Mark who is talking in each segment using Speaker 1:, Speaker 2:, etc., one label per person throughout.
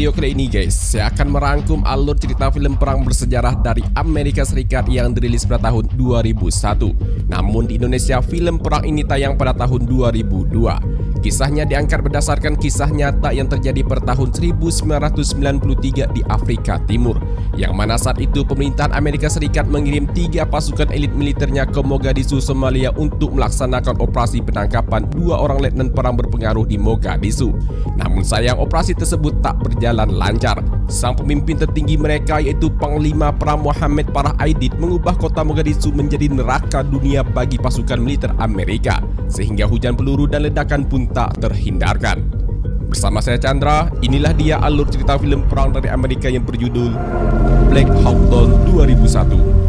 Speaker 1: video kali ini guys, saya akan merangkum alur cerita film perang bersejarah dari Amerika Serikat yang dirilis pada tahun 2001. Namun di Indonesia film perang ini tayang pada tahun 2002. Kisahnya diangkat berdasarkan kisah nyata yang terjadi pada tahun 1993 di Afrika Timur, yang mana saat itu pemerintahan Amerika Serikat mengirim 3 pasukan elit militernya ke Mogadishu, Somalia untuk melaksanakan operasi penangkapan 2 orang letnan perang berpengaruh di Mogadishu. Namun sayang operasi tersebut tak berjalan lancar. Sang pemimpin tertinggi mereka yaitu Panglima Perang Mohammed Farah Aidid mengubah kota Mogadishu menjadi neraka dunia bagi pasukan militer Amerika, sehingga hujan peluru dan ledakan pun tak terhindarkan. Bersama saya Chandra, inilah dia alur cerita film perang dari Amerika yang berjudul Black Hawk tahun 2001.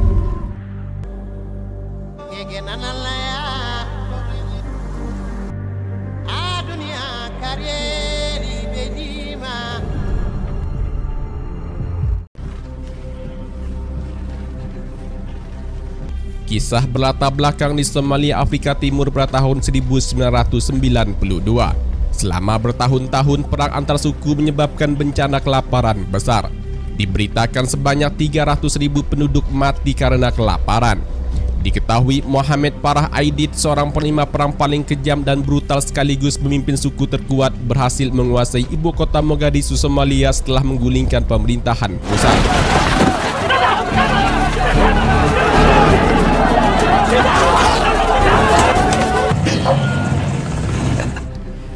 Speaker 1: Kisah berlatar belakang di Somalia, Afrika Timur pada tahun 1992. Selama bertahun-tahun perang antar suku menyebabkan bencana kelaparan besar. Diberitakan sebanyak 300.000 penduduk mati karena kelaparan. Diketahui Mohammed Farah Aidid, seorang panglima perang paling kejam dan brutal sekaligus pemimpin suku terkuat, berhasil menguasai ibu kota Mogadishu, Somalia setelah menggulingkan pemerintahan pusat.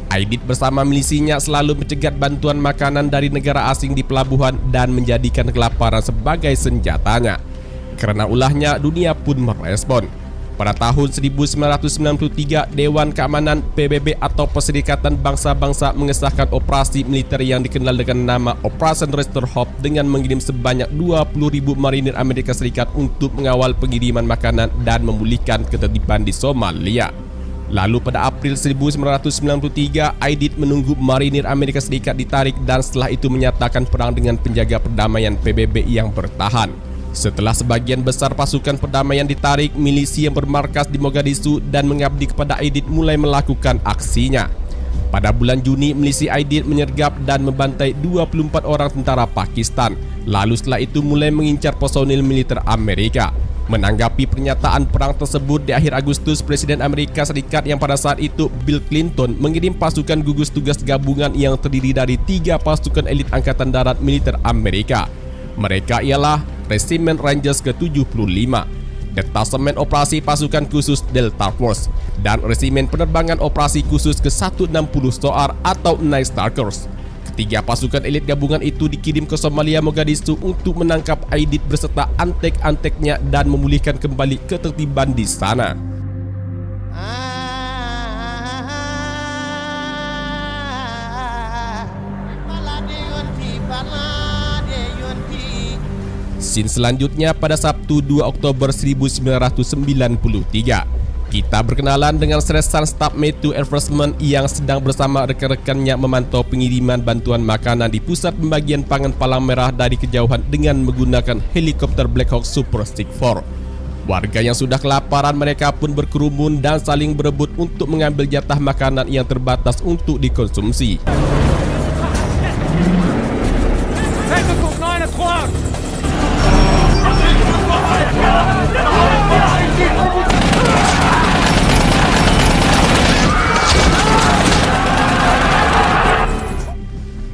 Speaker 1: Aidid bersama milisinya selalu mencegat bantuan makanan dari negara asing di pelabuhan dan menjadikan kelaparan sebagai senjatanya. Karena ulahnya, dunia pun merespon. Pada tahun 1993, Dewan Keamanan PBB atau Perserikatan Bangsa-Bangsa mengesahkan operasi militer yang dikenal dengan nama Operation Restore Hope dengan mengirim sebanyak 20.000 marinir Amerika Serikat untuk mengawal pengiriman makanan dan memulihkan ketertiban di Somalia. Lalu pada April 1993, Aidid menunggu marinir Amerika Serikat ditarik dan setelah itu menyatakan perang dengan penjaga perdamaian PBB yang bertahan. Setelah sebagian besar pasukan perdamaian ditarik, milisi yang bermarkas di Mogadishu dan mengabdi kepada Aidid mulai melakukan aksinya. Pada bulan Juni, milisi Aidid menyergap dan membantai 24 orang tentara Pakistan. Lalu setelah itu mulai mengincar personil militer Amerika. Menanggapi pernyataan perang tersebut, di akhir Agustus, Presiden Amerika Serikat yang pada saat itu Bill Clinton mengirim pasukan gugus tugas gabungan yang terdiri dari 3 pasukan elit Angkatan Darat militer Amerika. Mereka ialah Resimen Rangers ke-75, Detasemen Operasi Pasukan Khusus Delta Force, dan Resimen Penerbangan Operasi Khusus ke-160 SOAR atau Night Stalkers. Ketiga pasukan elit gabungan itu dikirim ke Somalia Mogadishu untuk menangkap Aidid beserta antek-anteknya dan memulihkan kembali ketertiban di sana. Scene selanjutnya pada Sabtu 2 Oktober 1993. Kita berkenalan dengan Sersan Staf Metro Enforcement yang sedang bersama rekan-rekannya memantau pengiriman bantuan makanan di pusat pembagian pangan Palang Merah dari kejauhan dengan menggunakan helikopter Black Hawk Super Stick 4. Warga yang sudah kelaparan mereka pun berkerumun dan saling berebut untuk mengambil jatah makanan yang terbatas untuk dikonsumsi.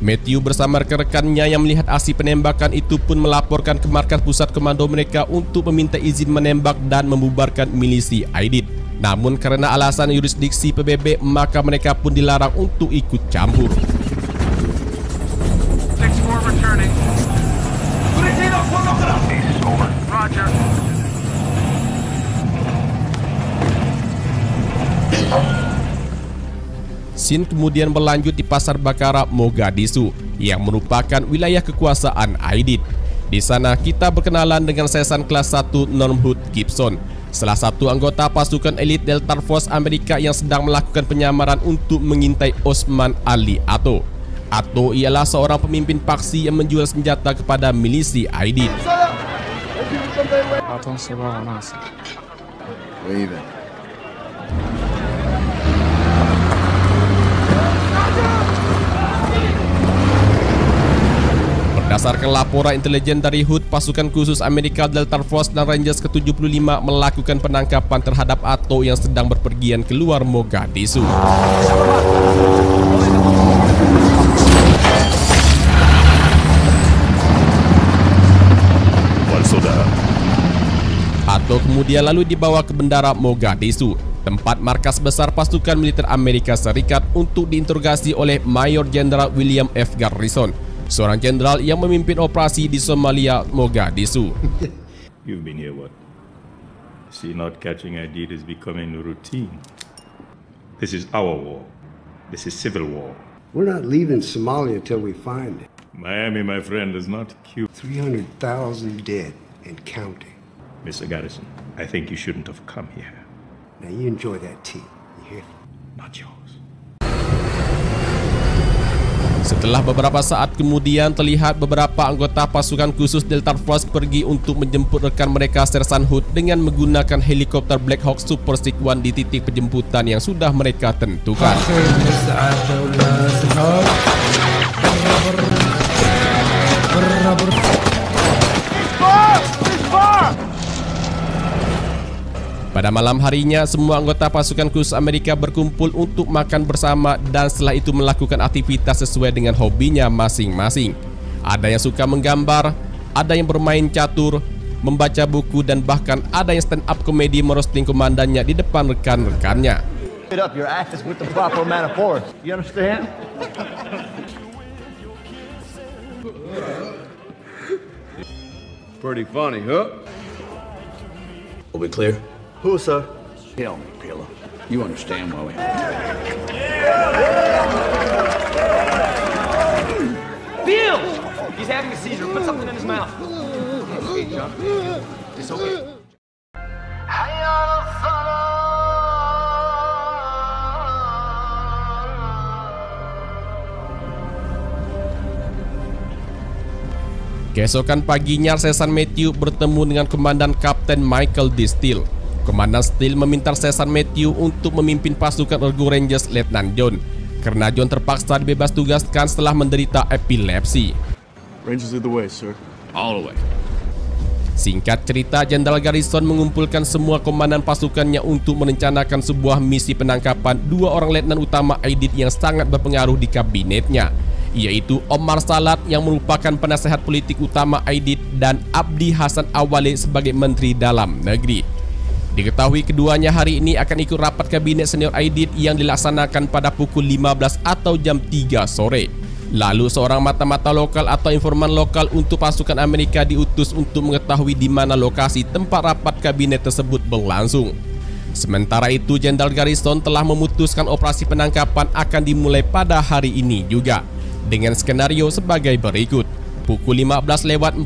Speaker 1: Matthew bersama rekan-rekannya yang melihat aksi penembakan itu pun melaporkan ke markas pusat komando mereka untuk meminta izin menembak dan membubarkan milisi Aidid. Namun karena alasan yurisdiksi PBB, maka mereka pun dilarang untuk ikut campur. Scene kemudian berlanjut di Pasar Bakara, Mogadishu, yang merupakan wilayah kekuasaan Aidid. Di sana kita berkenalan dengan Sersan kelas 1 Norwood Gibson, salah satu anggota pasukan elit Delta Force Amerika yang sedang melakukan penyamaran untuk mengintai Osman Ali Atto. Atto ialah seorang pemimpin paksi yang menjual senjata kepada milisi Aidid. Berdasarkan laporan intelijen dari HUD, pasukan khusus Amerika Delta Force dan Rangers ke-75 melakukan penangkapan terhadap Ato yang sedang berpergian keluar Mogadishu. Ato kemudian lalu dibawa ke Bandara Mogadishu, tempat markas besar pasukan militer Amerika Serikat, untuk diinterogasi oleh Mayor Jenderal William F. Garrison, seorang jenderal yang memimpin operasi di Somalia, Mogadishu.
Speaker 2: You've been here what? See, not catching ID is becoming routine. This is our war. This is civil war.
Speaker 3: We're not leaving Somalia until we find it.
Speaker 2: Miami, my friend, is not cute.
Speaker 3: 300,000 dead and counting.
Speaker 2: Mr. Garrison, I think you shouldn't have come here.
Speaker 3: Now you enjoy that tea, you hear?
Speaker 2: Not yours.
Speaker 1: Setelah beberapa saat kemudian, terlihat beberapa anggota pasukan khusus Delta Force pergi untuk menjemput rekan mereka Sersan Hood dengan menggunakan helikopter Black Hawk Super 61 di titik penjemputan yang sudah mereka tentukan. Pada malam harinya, semua anggota pasukan khusus Amerika berkumpul untuk makan bersama dan setelah itu melakukan aktivitas sesuai dengan hobinya masing-masing. Ada yang suka menggambar, ada yang bermain catur, membaca buku, dan bahkan ada yang stand up komedi merosting komandannya di depan rekan-rekannya.
Speaker 4: Pretty funny, huh?
Speaker 5: Are we clear?
Speaker 4: Who, sir?
Speaker 5: Tell me, Pillow. You understand why we...
Speaker 6: Bill! He's having a seizure. Put something in his mouth.
Speaker 5: It's okay.
Speaker 1: Keesokan paginya, Sersan Matthew bertemu dengan Komandan Kapten Michael D. Steele. Komandan Steele meminta Sersan Matthew untuk memimpin pasukan Ergo Rangers Letnan John, karena John terpaksa dibebas tugaskan setelah menderita epilepsi.
Speaker 4: Rangers lead the way, sir.
Speaker 5: All the way.
Speaker 1: Singkat cerita, Jenderal Garrison mengumpulkan semua komandan pasukannya untuk merencanakan sebuah misi penangkapan dua orang letnan utama Aidid yang sangat berpengaruh di kabinetnya, yaitu Omar Salat yang merupakan penasehat politik utama Aidid dan Abdi Hasan Awale sebagai Menteri Dalam Negeri. Diketahui keduanya hari ini akan ikut rapat kabinet senior Aidid yang dilaksanakan pada pukul 15 atau jam 3 sore. Lalu seorang mata-mata lokal atau informan lokal untuk pasukan Amerika diutus untuk mengetahui di mana lokasi tempat rapat kabinet tersebut berlangsung. Sementara itu, Jenderal Garrison telah memutuskan operasi penangkapan akan dimulai pada hari ini juga, dengan skenario sebagai berikut. Pukul 15:45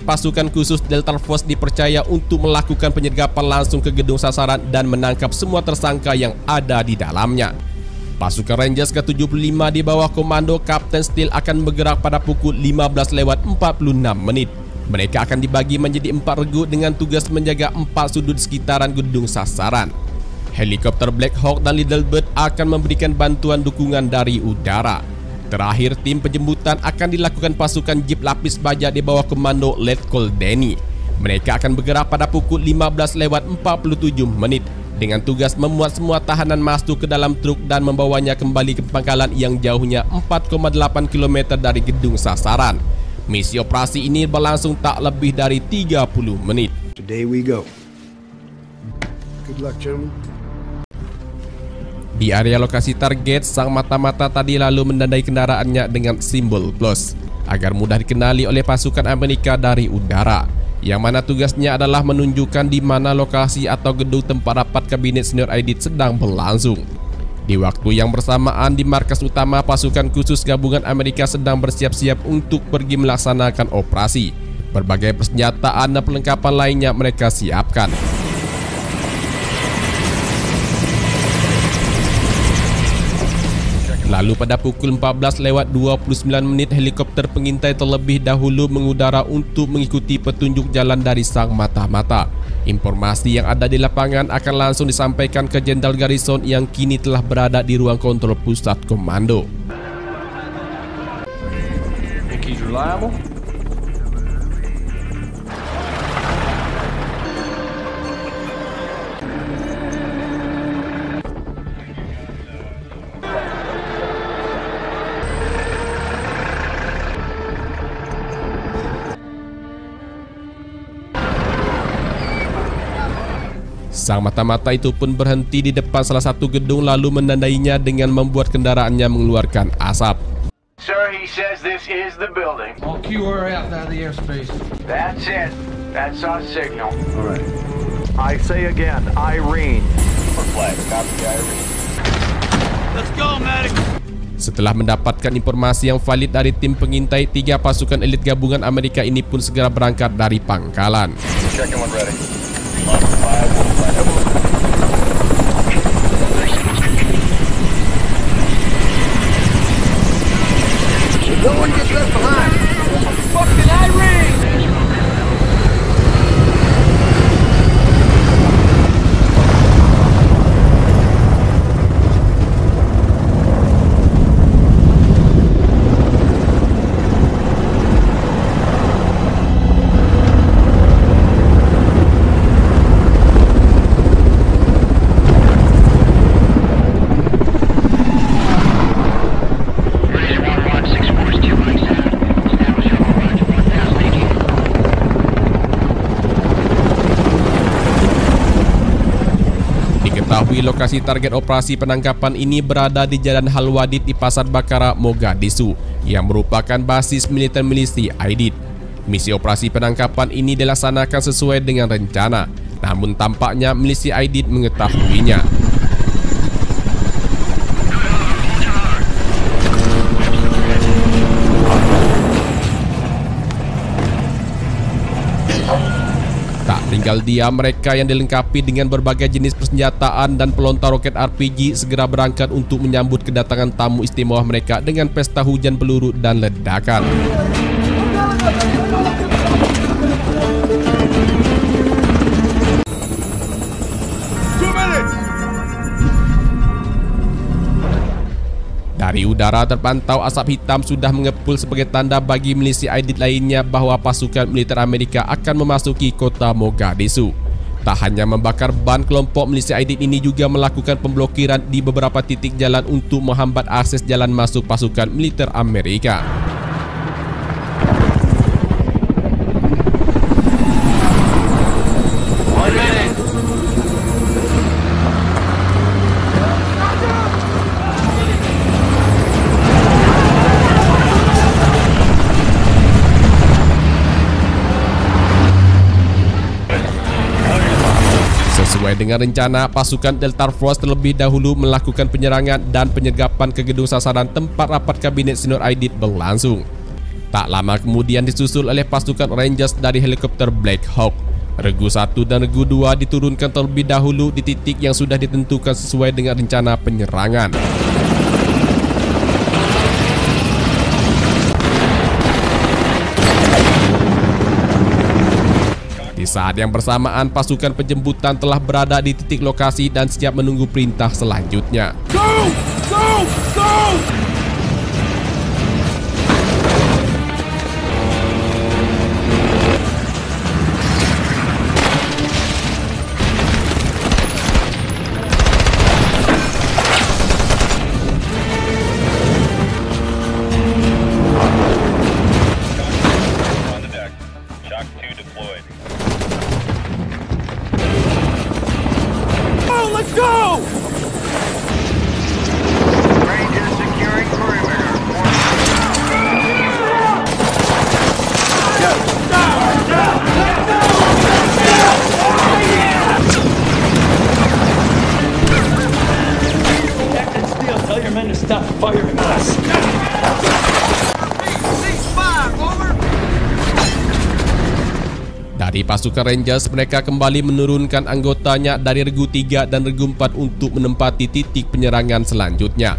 Speaker 1: pasukan khusus Delta Force dipercaya untuk melakukan penyergapan langsung ke gedung sasaran dan menangkap semua tersangka yang ada di dalamnya. Pasukan Rangers ke-75 di bawah komando Kapten Steele akan bergerak pada pukul 15:46. Mereka akan dibagi menjadi 4 regu dengan tugas menjaga 4 sudut sekitaran gedung sasaran. Helikopter Black Hawk dan Little Bird akan memberikan bantuan dukungan dari udara. Terakhir, tim penjemputan akan dilakukan pasukan jeep lapis baja di bawah komando Letkol Denny. Mereka akan bergerak pada pukul 15:47 dengan tugas memuat semua tahanan masuk ke dalam truk dan membawanya kembali ke pangkalan yang jauhnya 4,8 km dari gedung sasaran. Misi operasi ini berlangsung tak lebih dari 30 menit.
Speaker 3: Today we go. Good luck, gentlemen.
Speaker 1: Di area lokasi target, sang mata-mata tadi lalu menandai kendaraannya dengan simbol plus agar mudah dikenali oleh pasukan Amerika dari udara, yang mana tugasnya adalah menunjukkan di mana lokasi atau gedung tempat rapat kabinet senior Aidid sedang berlangsung. Di waktu yang bersamaan, di markas utama pasukan khusus gabungan Amerika sedang bersiap-siap untuk pergi melaksanakan operasi. Berbagai persenjataan dan perlengkapan lainnya mereka siapkan. Lalu pada pukul 14:29 helikopter pengintai terlebih dahulu mengudara untuk mengikuti petunjuk jalan dari sang mata-mata. Informasi yang ada di lapangan akan langsung disampaikan ke Jenderal Garrison yang kini telah berada di ruang kontrol pusat komando.
Speaker 4: Think he's reliable?
Speaker 1: Sang mata-mata itu pun berhenti di depan salah satu gedung lalu menandainya dengan membuat kendaraannya mengeluarkan asap.
Speaker 7: Sir, he says this is the building.
Speaker 8: All QRF out of the airspace.
Speaker 7: That's it. That's our signal.
Speaker 4: All right.
Speaker 7: I say again, Irene. For flag, copy Irene.
Speaker 8: Let's go, medic!
Speaker 1: Setelah mendapatkan informasi yang valid dari tim pengintai, 3 pasukan elit gabungan Amerika ini pun segera berangkat dari pangkalan.
Speaker 7: Checking one ready.
Speaker 6: No one gets left behind. Fucking Irene!
Speaker 1: Lokasi target operasi penangkapan ini berada di Jalan Halwadid di Pasar Bakara, Mogadishu, yang merupakan basis militer milisi Aidid. Misi operasi penangkapan ini dilaksanakan sesuai dengan rencana, namun tampaknya milisi Aidid mengetahuinya. Tinggal dia, mereka yang dilengkapi dengan berbagai jenis persenjataan dan pelontar roket RPG segera berangkat untuk menyambut kedatangan tamu istimewa mereka dengan pesta hujan peluru dan ledakan. Dari udara terpantau asap hitam sudah mengepul sebagai tanda bagi milisi Aidid lainnya bahwa pasukan militer Amerika akan memasuki kota Mogadishu. Tak hanya membakar ban, kelompok milisi Aidid ini juga melakukan pemblokiran di beberapa titik jalan untuk menghambat akses jalan masuk pasukan militer Amerika. Sesuai dengan rencana, pasukan Delta Force terlebih dahulu melakukan penyerangan dan penyergapan ke gedung sasaran tempat rapat kabinet senior Aidid berlangsung. Tak lama kemudian disusul oleh pasukan Rangers dari helikopter Black Hawk. Regu 1 dan Regu 2 diturunkan terlebih dahulu di titik yang sudah ditentukan sesuai dengan rencana penyerangan. Di saat yang bersamaan, pasukan penjemputan telah berada di titik lokasi dan siap menunggu perintah selanjutnya.
Speaker 8: Go! Go! Go!
Speaker 1: Dari pasukan Rangers, mereka kembali menurunkan anggotanya dari Regu 3 dan Regu 4 untuk menempati titik penyerangan selanjutnya.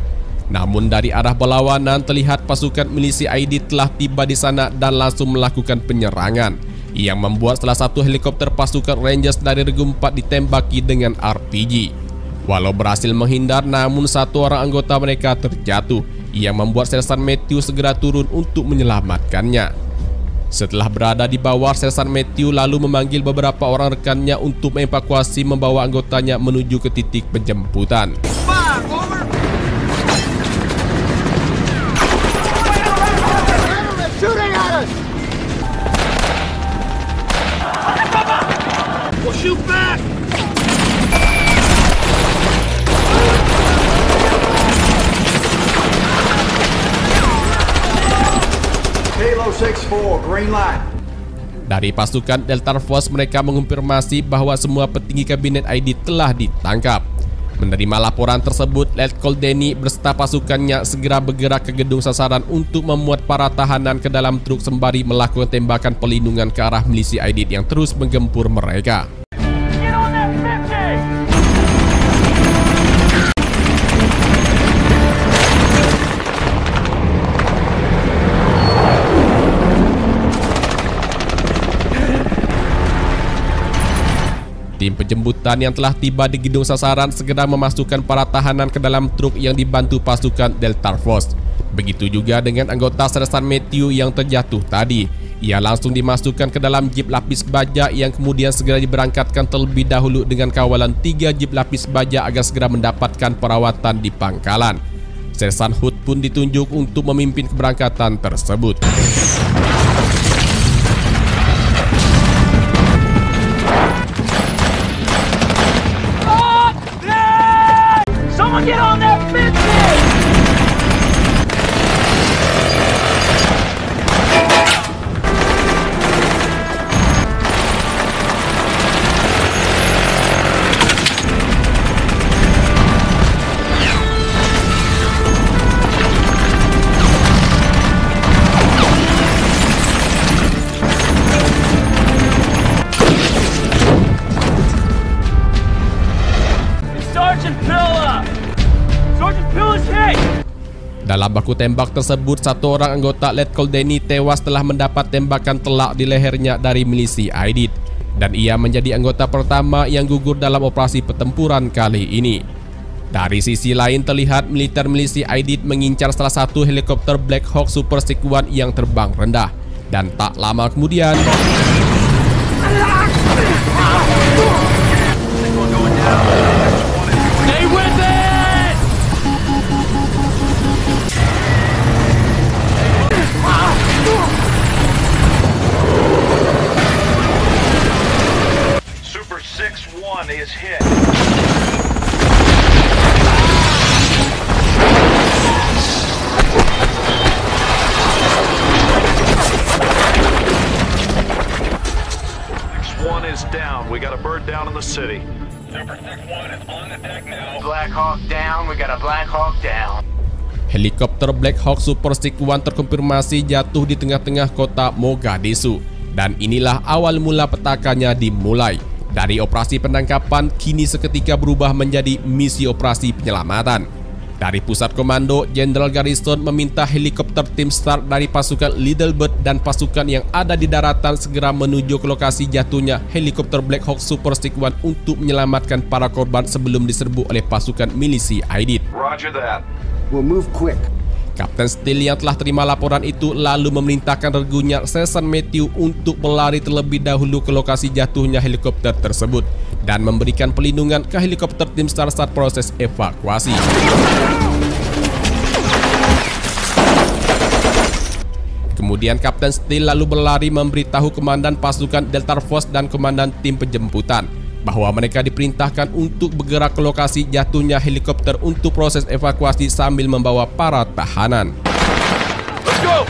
Speaker 1: Namun dari arah berlawanan terlihat pasukan milisi Aidid telah tiba di sana dan langsung melakukan penyerangan, yang membuat salah satu helikopter pasukan Rangers dari Regu 4 ditembaki dengan RPG. Walau berhasil menghindar, namun satu orang anggota mereka terjatuh, yang membuat Sersan Matthew segera turun untuk menyelamatkannya. Setelah berada di bawah, Sersan Matthew lalu memanggil beberapa orang rekannya untuk mengevakuasi membawa anggotanya menuju ke titik penjemputan.
Speaker 6: 6-4, green light.
Speaker 1: Dari pasukan Delta Force, mereka mengonfirmasi bahwa semua petinggi kabinet ID telah ditangkap. Menerima laporan tersebut, Letkol Denny beserta pasukannya segera bergerak ke gedung sasaran untuk memuat para tahanan ke dalam truk sembari melakukan tembakan pelindungan ke arah milisi ID yang terus menggempur mereka. Tim penjemputan yang telah tiba di gedung sasaran segera memasukkan para tahanan ke dalam truk yang dibantu pasukan Delta Force. Begitu juga dengan anggota Sersan Matthew yang terjatuh tadi. Ia langsung dimasukkan ke dalam jeep lapis baja yang kemudian segera diberangkatkan terlebih dahulu dengan kawalan 3 jeep lapis baja agar segera mendapatkan perawatan di pangkalan. Sersan Hood pun ditunjuk untuk memimpin keberangkatan tersebut.
Speaker 6: Get on that fence! Sergeant Pilla! Sergeant Pilla's hit!
Speaker 1: Dalam baku tembak tersebut, satu orang anggota Letkol Denny tewas setelah mendapat tembakan telak di lehernya dari milisi ID, dan ia menjadi anggota pertama yang gugur dalam operasi pertempuran kali ini. Dari sisi lain terlihat militer milisi ID mengincar salah satu helikopter Black Hawk Super Sequan yang terbang rendah, dan tak lama kemudian
Speaker 6: Stay with it!
Speaker 7: Super 6-1 is hit. Is down. We got a bird down in the city. Super 6-1 is on the deck now. Black Hawk down. We got a Black Hawk down.
Speaker 1: helikopter Black Hawk Super Sequan terkonfirmasi jatuh di tengah-tengah kota Mogadishu. Dan inilah awal mula petakannya dimulai. Dari operasi penangkapan, kini seketika berubah menjadi misi operasi penyelamatan. Dari pusat komando, Jenderal Garrison meminta helikopter tim STARK dari pasukan Little Bird dan pasukan yang ada di daratan segera menuju ke lokasi jatuhnya helikopter Black Hawk Super Sequan untuk menyelamatkan para korban sebelum diserbu oleh pasukan milisi ID.
Speaker 7: Roger that.
Speaker 3: We'll move quick.
Speaker 1: Kapten Steele yang telah terima laporan itu lalu memerintahkan regunya Sersan Matthew untuk berlari terlebih dahulu ke lokasi jatuhnya helikopter tersebut dan memberikan pelindungan ke helikopter tim STAR saat proses evakuasi. Kemudian Kapten Steele lalu berlari memberitahu komandan pasukan Delta Force dan komandan tim penjemputan bahwa mereka diperintahkan untuk bergerak ke lokasi jatuhnya helikopter untuk proses evakuasi sambil membawa para tahanan.
Speaker 7: Let's go!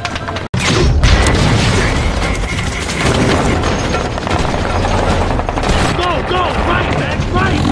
Speaker 6: Go, go! Right, man! Right!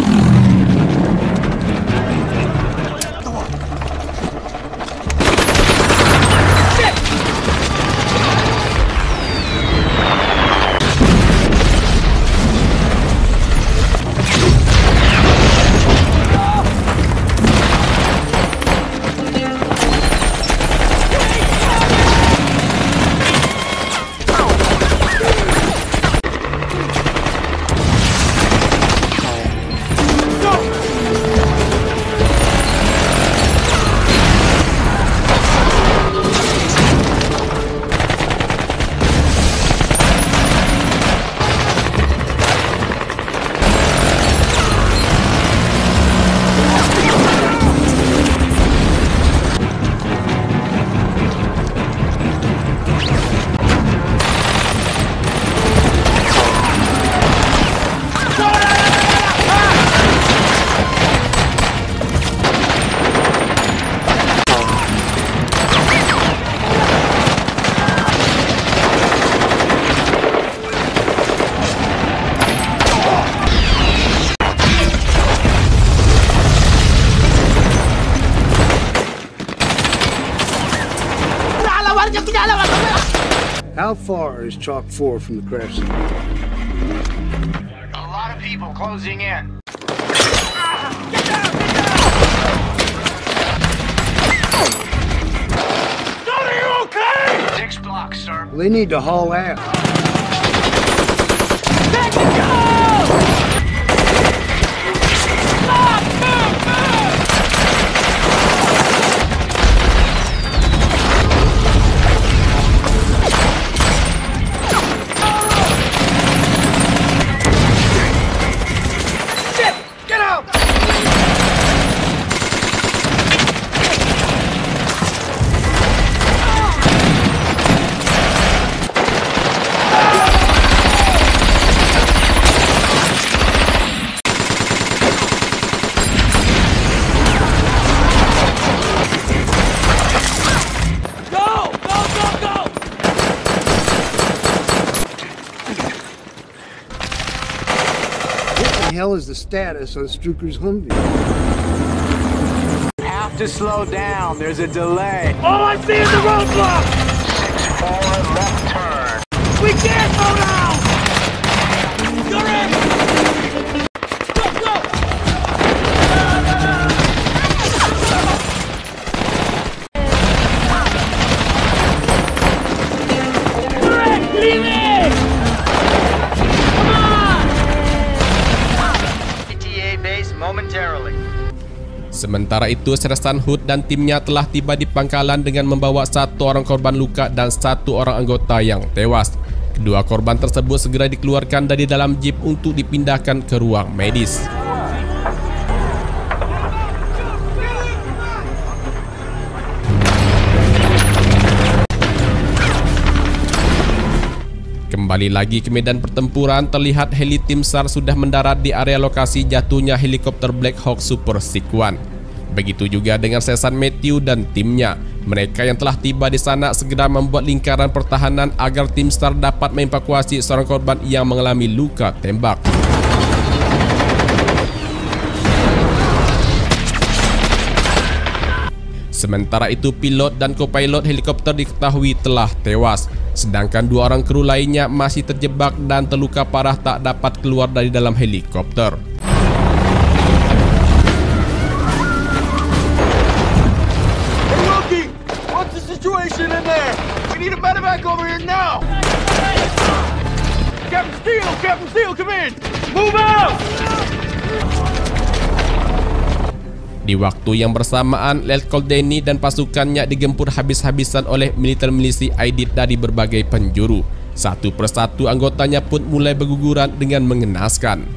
Speaker 3: How far is Chalk 4 from the crash site?
Speaker 7: A lot of people closing in. Are you okay? 6 blocks, sir.
Speaker 3: Well, they need to haul ass. What the hell is the status on Strucker's Humvee?
Speaker 6: Have to slow down. There's a delay.
Speaker 8: All I see is the roadblock!
Speaker 7: 6-4 left turn.
Speaker 8: We can't go now! You're in! Go, go! You're in! Leave it! Come on!
Speaker 6: ETA base momentarily.
Speaker 1: Sementara itu, Sersan Hood dan timnya telah tiba di pangkalan dengan membawa 1 orang korban luka dan 1 orang anggota yang tewas. Kedua korban tersebut segera dikeluarkan dari dalam jeep untuk dipindahkan ke ruang medis. Kembali lagi ke medan pertempuran, terlihat heli tim SAR sudah mendarat di area lokasi jatuhnya helikopter Black Hawk Super Sequan. Begitu juga dengan Sersan Matthew dan timnya. Mereka yang telah tiba di sana segera membuat lingkaran pertahanan agar tim SAR dapat mengevakuasi seorang korban yang mengalami luka tembak. Sementara itu, pilot dan kopilot helikopter diketahui telah tewas. Sedangkan 2 orang kru lainnya masih terjebak dan terluka parah tak dapat keluar dari dalam helikopter.
Speaker 8: Hey, Loki! What's the situation in there? We need a medevac over here now! Captain Steele, come in! Move out!
Speaker 1: Di waktu yang bersamaan, Letkol Denny dan pasukannya digempur habis-habisan oleh militer milisi Aidid dari berbagai penjuru. Satu persatu anggotanya pun mulai berguguran dengan mengenaskan.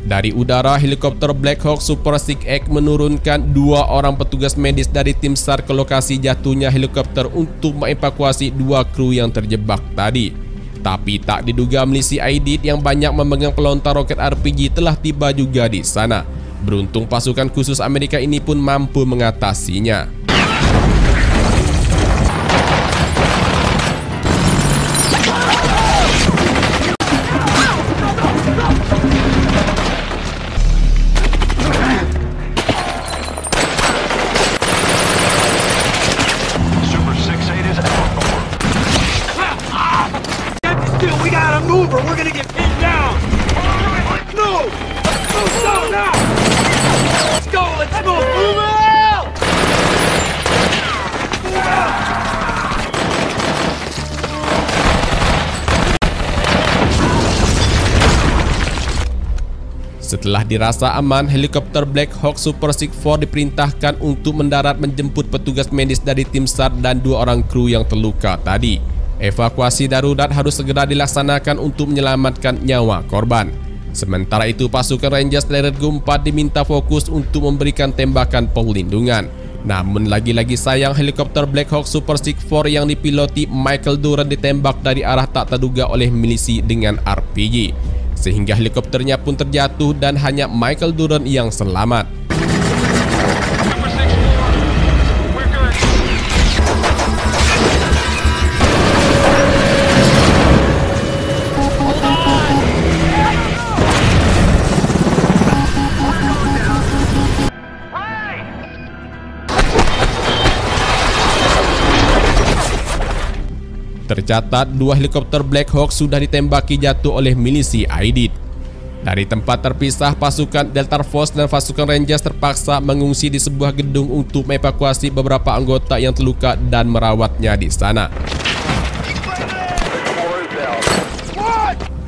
Speaker 1: Dari udara, helikopter Black Hawk Super 6X menurunkan 2 orang petugas medis dari tim SAR ke lokasi jatuhnya helikopter untuk mengevakuasi 2 kru yang terjebak tadi. Tapi tak diduga milisi Aidid yang banyak memegang pelontar roket RPG telah tiba juga di sana. Beruntung pasukan khusus Amerika ini pun mampu mengatasinya. Setelah dirasa aman, helikopter Black Hawk Super 64 diperintahkan untuk mendarat menjemput petugas medis dari tim SAR dan 2 orang kru yang terluka tadi. Evakuasi darurat harus segera dilaksanakan untuk menyelamatkan nyawa korban. Sementara itu, pasukan Rangers Lerego 4 diminta fokus untuk memberikan tembakan perlindungan. Namun lagi-lagi sayang, helikopter Black Hawk Super 64 yang dipiloti Michael Duran ditembak dari arah tak terduga oleh milisi dengan RPG. Sehingga helikopternya pun terjatuh dan hanya Michael Duran yang selamat. Tercatat 2 helikopter Black Hawk sudah ditembaki jatuh oleh milisi Aidid. Dari tempat terpisah, pasukan Delta Force dan pasukan Rangers terpaksa mengungsi di sebuah gedung untuk mengevakuasi beberapa anggota yang terluka dan merawatnya di sana.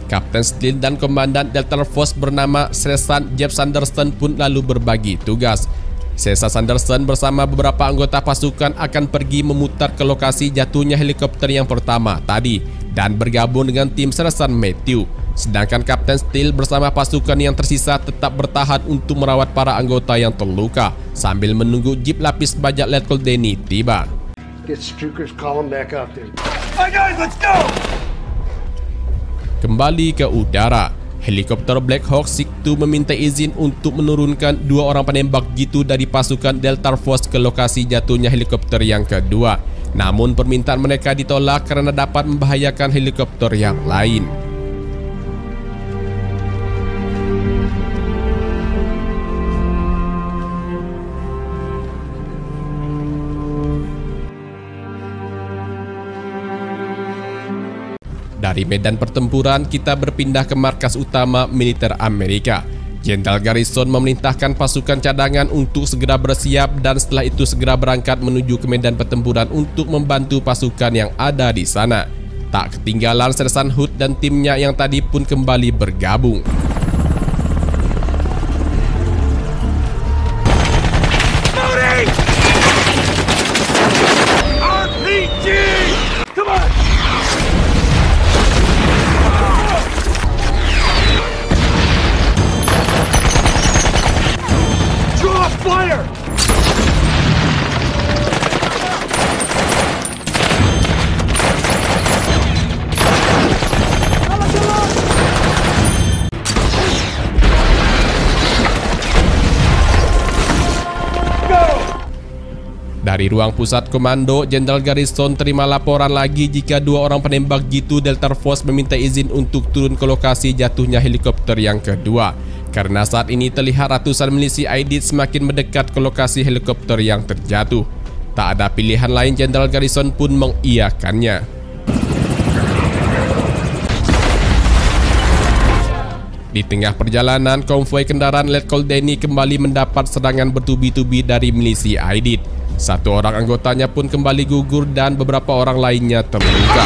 Speaker 1: Kapten Steele dan Komandan Delta Force bernama Sersan Jeff Sanderson pun lalu berbagi tugas. Sersan Sanderson bersama beberapa anggota pasukan akan pergi memutar ke lokasi jatuhnya helikopter yang pertama tadi dan bergabung dengan tim Sersan Matthew. Sedangkan Kapten Steele bersama pasukan yang tersisa tetap bertahan untuk merawat para anggota yang terluka sambil menunggu jeep lapis baja Letkol Denny tiba. Kembali ke udara. Helikopter Black Hawk SIG-2 meminta izin untuk menurunkan 2 orang penembak jitu dari pasukan Delta Force ke lokasi jatuhnya helikopter yang kedua. Namun permintaan mereka ditolak karena dapat membahayakan helikopter yang lain. Dari medan pertempuran, kita berpindah ke markas utama militer Amerika. Jenderal Garrison memerintahkan pasukan cadangan untuk segera bersiap dan setelah itu segera berangkat menuju ke medan pertempuran untuk membantu pasukan yang ada di sana. Tak ketinggalan Sersan Hood dan timnya yang tadi pun kembali bergabung. Dari ruang pusat komando, Jenderal Garrison terima laporan lagi jika 2 orang penembak jitu Delta Force meminta izin untuk turun ke lokasi jatuhnya helikopter yang kedua. Karena saat ini terlihat ratusan milisi Aidid semakin mendekat ke lokasi helikopter yang terjatuh. Tak ada pilihan lain, Jenderal Garrison pun mengiyakannya. Di tengah perjalanan, konvoi kendaraan Letkol Denny kembali mendapat serangan bertubi-tubi dari milisi Aidid. 1 orang anggotanya pun kembali gugur dan beberapa orang lainnya terluka.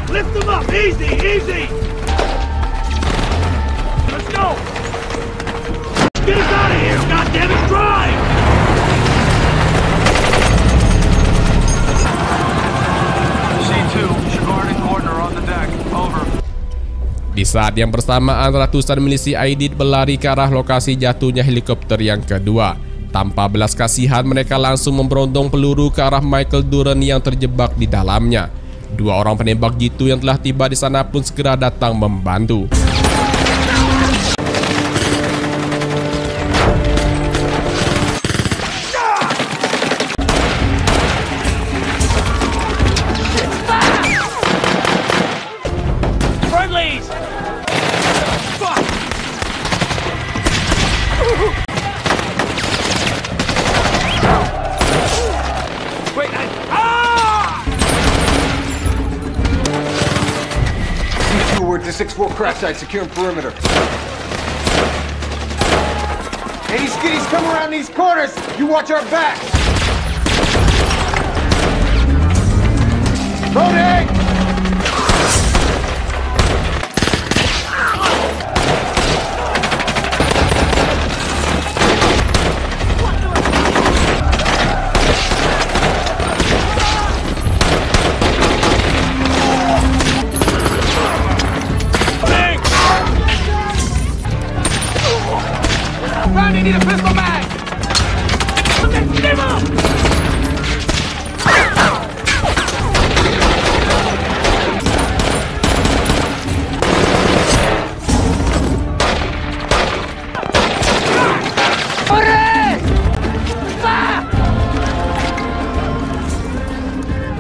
Speaker 8: Lift them up! Easy! Easy! Let's go! Get us out of here! Goddammit, drive!
Speaker 7: C2, Shigard and Gordon are on the deck. Over.
Speaker 1: Di saat yang bersamaan, ratusan milisi Aidid berlari ke arah lokasi jatuhnya helikopter yang kedua. Tanpa belas kasihan, mereka langsung memberondong peluru ke arah Michael Duran yang terjebak di dalamnya. 2 orang penembak jitu yang telah tiba di sana pun segera datang membantu.
Speaker 8: 6-4 crash site, securing perimeter. Any skitties come around these corners, you watch our backs! Loading! I need a pistol mag!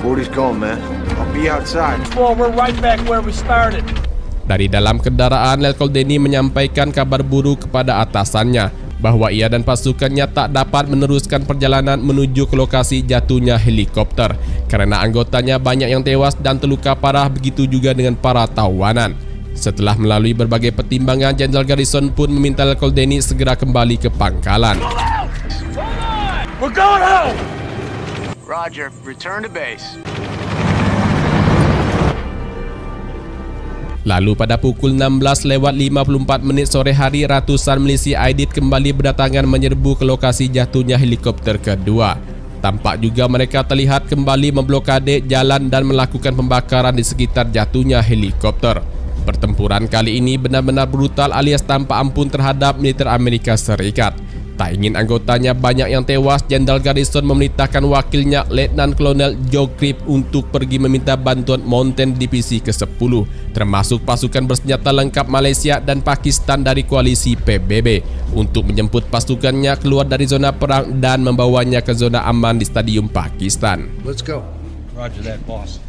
Speaker 4: Forty's gone, man. I'll be outside.
Speaker 6: Well, we're right back where we started.
Speaker 1: Dari dalam kendaraan, Letkol Denny menyampaikan kabar buruk kepada atasannya bahwa ia dan pasukannya tak dapat meneruskan perjalanan menuju ke lokasi jatuhnya helikopter karena anggotanya banyak yang tewas dan terluka parah, begitu juga dengan para tawanan. Setelah melalui berbagai pertimbangan, Jenderal Garrison pun meminta Letkol Denny segera kembali ke pangkalan.
Speaker 6: We're going home!
Speaker 7: Roger, return to base.
Speaker 1: Lalu pada pukul 16:54 sore hari, ratusan milisi Aidid kembali berdatangan menyerbu ke lokasi jatuhnya helikopter kedua. Tampak juga mereka terlihat kembali memblokade jalan dan melakukan pembakaran di sekitar jatuhnya helikopter. Pertempuran kali ini benar-benar brutal alias tanpa ampun terhadap militer Amerika Serikat. Tak ingin anggotanya banyak yang tewas, Jenderal Garrison memerintahkan wakilnya Letnan Kolonel Joe Cribb untuk pergi meminta bantuan Mountain Divisi ke-10, termasuk pasukan bersenjata lengkap Malaysia dan Pakistan dari koalisi PBB, untuk menjemput pasukannya keluar dari zona perang dan membawanya ke zona aman di Stadium Pakistan.
Speaker 3: Let's go.
Speaker 6: Roger that, boss.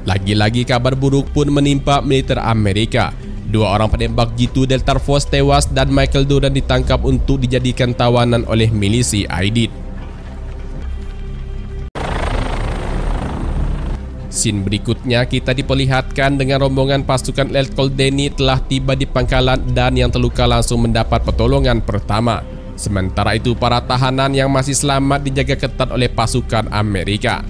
Speaker 1: Lagi-lagi kabar buruk pun menimpa militer Amerika. 2 orang penembak G2 Delta Force tewas dan Michael Doran ditangkap untuk dijadikan tawanan oleh milisi Aidid. Scene berikutnya kita diperlihatkan dengan rombongan pasukan Letkol Denny telah tiba di pangkalan dan yang terluka langsung mendapat pertolongan pertama. Sementara itu para tahanan yang masih selamat dijaga ketat oleh pasukan Amerika.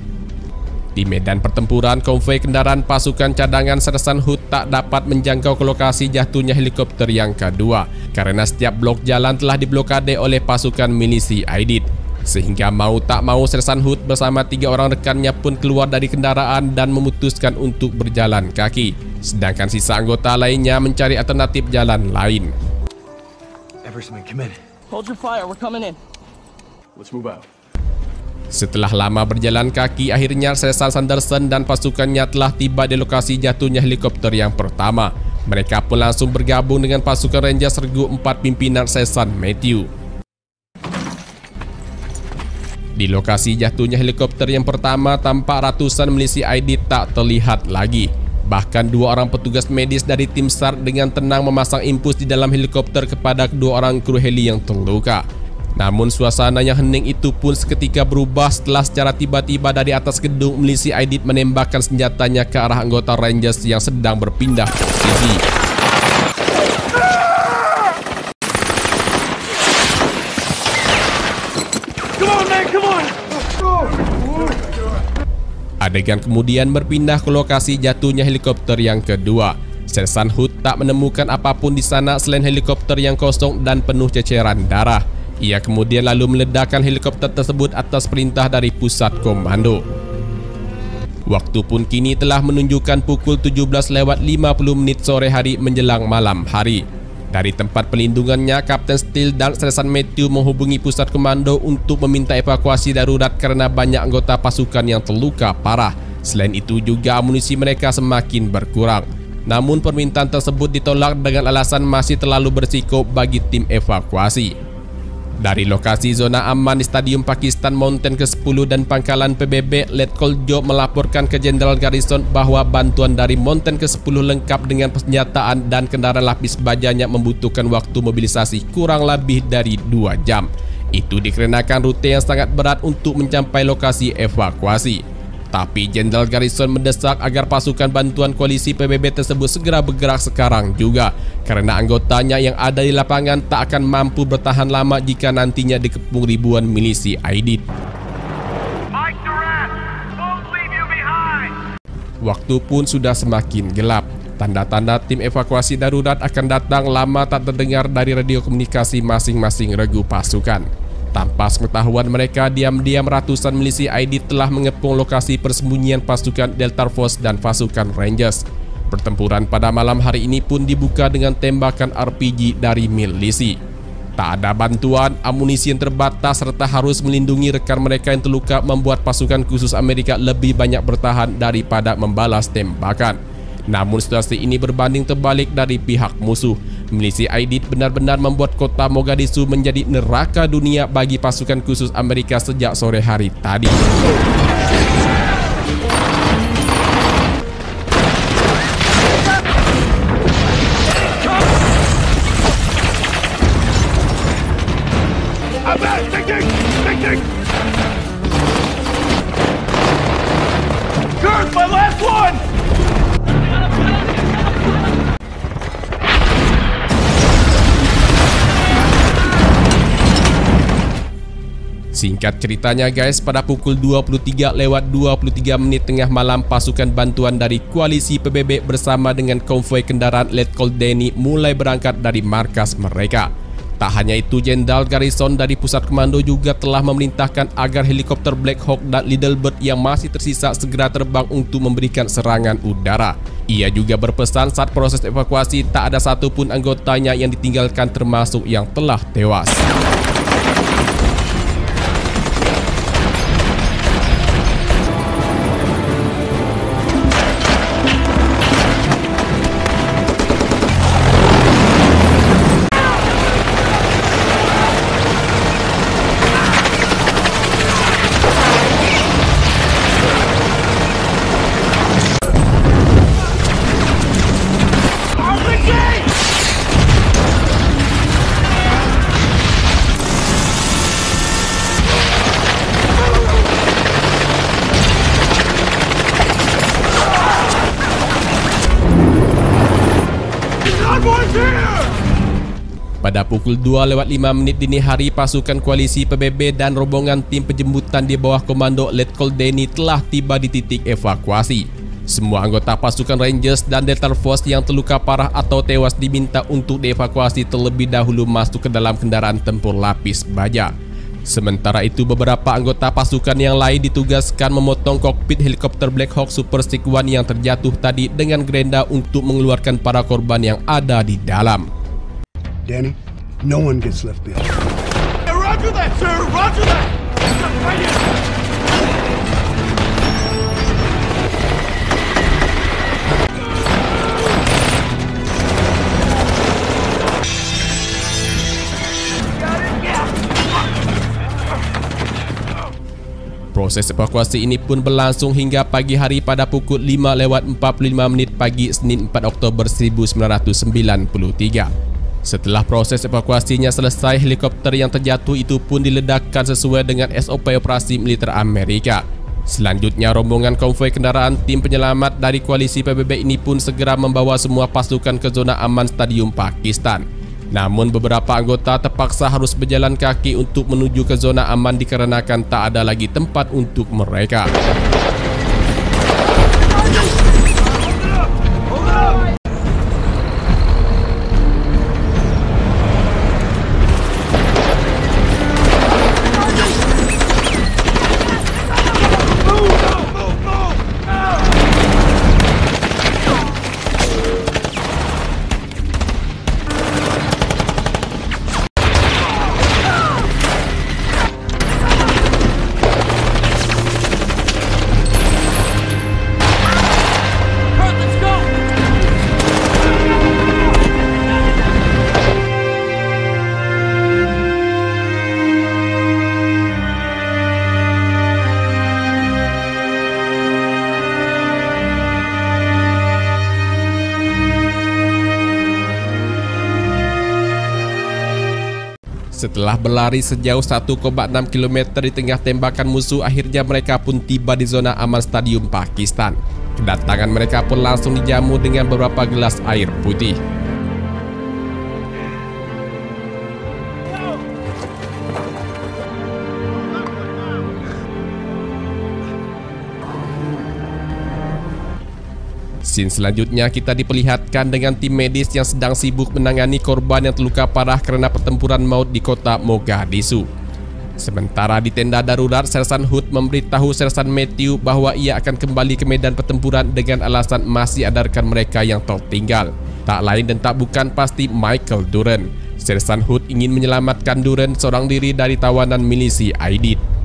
Speaker 1: Di medan pertempuran, konvoi kendaraan pasukan cadangan Sersan Hood tak dapat menjangkau ke lokasi jatuhnya helikopter yang kedua karena setiap blok jalan telah diblokade oleh pasukan milisi Aidid. Sehingga mau tak mau Sersan Hood bersama 3 orang rekannya pun keluar dari kendaraan dan memutuskan untuk berjalan kaki. Sedangkan sisa anggota lainnya mencari alternatif jalan lain.
Speaker 8: Eversman, come in.
Speaker 6: Hold your fire, we're coming in.
Speaker 4: Let's move out.
Speaker 1: Setelah lama berjalan kaki, akhirnya Sersan Sanderson dan pasukannya telah tiba di lokasi jatuhnya helikopter yang pertama. Mereka pun langsung bergabung dengan pasukan Ranger Sergu 4 pimpinan Sersan Matthew. Di lokasi jatuhnya helikopter yang pertama, tampak ratusan milisi Aidid tak terlihat lagi. Bahkan 2 orang petugas medis dari tim SAR dengan tenang memasang impus di dalam helikopter kepada 2 orang kru heli yang terluka. Namun suasana yang hening itu pun seketika berubah setelah secara tiba-tiba dari atas gedung milisi Aidid menembakkan senjatanya ke arah anggota Rangers yang sedang berpindah posisi. Adegan kemudian berpindah ke lokasi jatuhnya helikopter yang kedua. Sersan Hood tak menemukan apapun di sana selain helikopter yang kosong dan penuh ceceran darah. Ia kemudian lalu meledakkan helikopter tersebut atas perintah dari pusat komando. Waktu pun kini telah menunjukkan pukul 17:50 sore hari menjelang malam hari. Dari tempat pelindungannya, Kapten Steele dan Sersan Matthew menghubungi pusat komando untuk meminta evakuasi darurat karena banyak anggota pasukan yang terluka parah. Selain itu juga amunisi mereka semakin berkurang. Namun permintaan tersebut ditolak dengan alasan masih terlalu berisiko bagi tim evakuasi. Dari lokasi zona aman di Stadium Pakistan Mountain ke-10 dan pangkalan PBB, Letkol Joe melaporkan ke Jenderal Garrison bahwa bantuan dari Mountain ke-10 lengkap dengan persenjataan dan kendaraan lapis bajanya membutuhkan waktu mobilisasi kurang lebih dari 2 jam. Itu dikarenakan rute yang sangat berat untuk mencapai lokasi evakuasi. Tapi Jenderal Garrison mendesak agar pasukan bantuan koalisi PBB tersebut segera bergerak sekarang juga, karena anggotanya yang ada di lapangan tak akan mampu bertahan lama jika nantinya dikepung ribuan milisi Aidid. Waktu pun sudah semakin gelap. Tanda-tanda tim evakuasi darurat akan datang lama tak terdengar dari radio komunikasi masing-masing regu pasukan. Tanpa pengetahuan mereka, diam-diam ratusan milisi Aidid telah mengepung lokasi persembunyian pasukan Delta Force dan pasukan Rangers. Pertempuran pada malam hari ini pun dibuka dengan tembakan RPG dari milisi. Tak ada bantuan, amunisi yang terbatas serta harus melindungi rekan mereka yang terluka membuat pasukan khusus Amerika lebih banyak bertahan daripada membalas tembakan. Namun situasi ini berbanding terbalik dari pihak musuh. Milisi Aidid benar-benar membuat kota Mogadishu menjadi neraka dunia bagi pasukan khusus Amerika sejak sore hari tadi.
Speaker 8: Kirk, my last one!
Speaker 1: Singkat ceritanya guys, pada pukul 23:23 tengah malam, pasukan bantuan dari koalisi PBB bersama dengan konvoi kendaraan Letkol Denny mulai berangkat dari markas mereka. Tak hanya itu, Jenderal Garrison dari pusat komando juga telah memerintahkan agar helikopter Black Hawk dan Little Bird yang masih tersisa segera terbang untuk memberikan serangan udara. Ia juga berpesan saat proses evakuasi tak ada satupun anggotanya yang ditinggalkan termasuk yang telah tewas. Pada pukul 2:05 dini hari, pasukan koalisi PBB dan rombongan tim penjemputan di bawah komando Letkol Denny telah tiba di titik evakuasi. Semua anggota pasukan Rangers dan Delta Force yang terluka parah atau tewas diminta untuk dievakuasi terlebih dahulu masuk ke dalam kendaraan tempur lapis baja. Sementara itu, beberapa anggota pasukan yang lain ditugaskan memotong kokpit helikopter Black Hawk Super Stick One yang terjatuh tadi dengan gerenda untuk mengeluarkan para korban yang ada di dalam.
Speaker 3: Danny, no one gets left behind.
Speaker 8: Roger that, sir! Roger that! Right here!
Speaker 1: Proses evakuasi ini pun berlangsung hingga pagi hari pada pukul 5:45 pagi Senin 4 Oktober 1993. Setelah proses evakuasinya selesai, helikopter yang terjatuh itu pun diledakkan sesuai dengan SOP operasi militer Amerika. Selanjutnya, rombongan konvoi kendaraan tim penyelamat dari koalisi PBB ini pun segera membawa semua pasukan ke zona aman Stadium Pakistan. Namun beberapa anggota terpaksa harus berjalan kaki untuk menuju ke zona aman dikarenakan tak ada lagi tempat untuk mereka. Setelah berlari sejauh 1,6 km di tengah tembakan musuh, akhirnya mereka pun tiba di zona aman Stadium Pakistan. Kedatangan mereka pun langsung dijamu dengan beberapa gelas air putih. Scene selanjutnya kita diperlihatkan dengan tim medis yang sedang sibuk menangani korban yang terluka parah karena pertempuran maut di kota Mogadishu. Sementara di tenda darurat, Sersan Hood memberitahu Sersan Matthew bahwa ia akan kembali ke medan pertempuran dengan alasan masih ada rekan mereka yang tertinggal. Tak lain dan tak bukan pasti Michael Duran. Sersan Hood ingin menyelamatkan Duran seorang diri dari tawanan milisi IDID.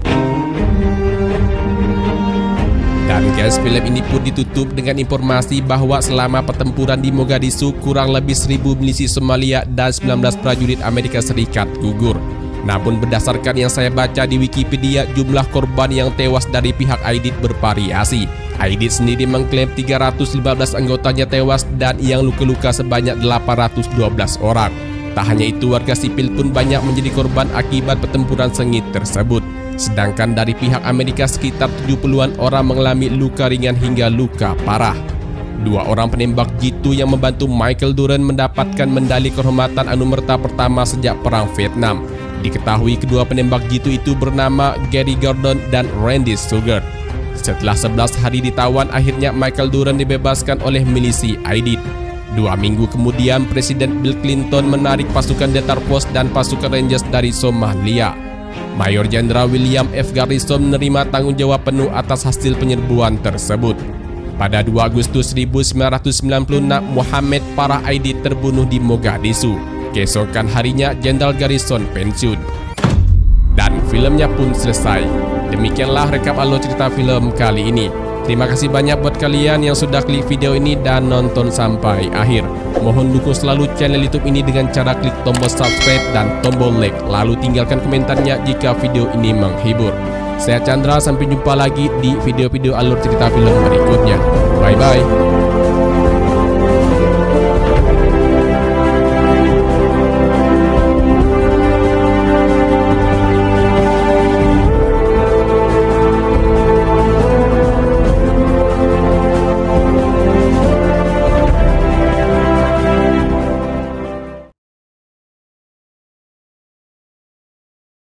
Speaker 1: Dan guys, film ini pun ditutup dengan informasi bahwa selama pertempuran di Mogadishu kurang lebih 1000 milisi Somalia dan 19 prajurit Amerika Serikat gugur. Namun berdasarkan yang saya baca di Wikipedia, jumlah korban yang tewas dari pihak IDID bervariasi. IDID sendiri mengklaim 315 anggotanya tewas dan yang luka-luka sebanyak 812 orang. Tak hanya itu, warga sipil pun banyak menjadi korban akibat pertempuran sengit tersebut. Sedangkan dari pihak Amerika sekitar 70-an orang mengalami luka ringan hingga luka parah. 2 orang penembak jitu yang membantu Michael Duran mendapatkan medali kehormatan anumerta pertama sejak Perang Vietnam. Diketahui kedua penembak jitu itu bernama Gary Gordon dan Randy Sugar. Setelah 11 hari ditawan, akhirnya Michael Duran dibebaskan oleh milisi IDID. 2 minggu kemudian, Presiden Bill Clinton menarik pasukan Delta Force dan pasukan Rangers dari Somalia. Mayor Jenderal William F. Garrison menerima tanggung jawab penuh atas hasil penyerbuan tersebut. Pada 2 Agustus 1996, Muhammad Farah Aidid terbunuh di Mogadishu. Keesokan harinya, Jenderal Garrison pensiun. Dan filmnya pun selesai. Demikianlah rekap alur cerita film kali ini. Terima kasih banyak buat kalian yang sudah klik video ini dan nonton sampai akhir. Mohon dukung selalu channel YouTube ini dengan cara klik tombol subscribe dan tombol like. Lalu tinggalkan komentarnya jika video ini menghibur. Saya Chandra, sampai jumpa lagi di video-video alur cerita film berikutnya. Bye-bye.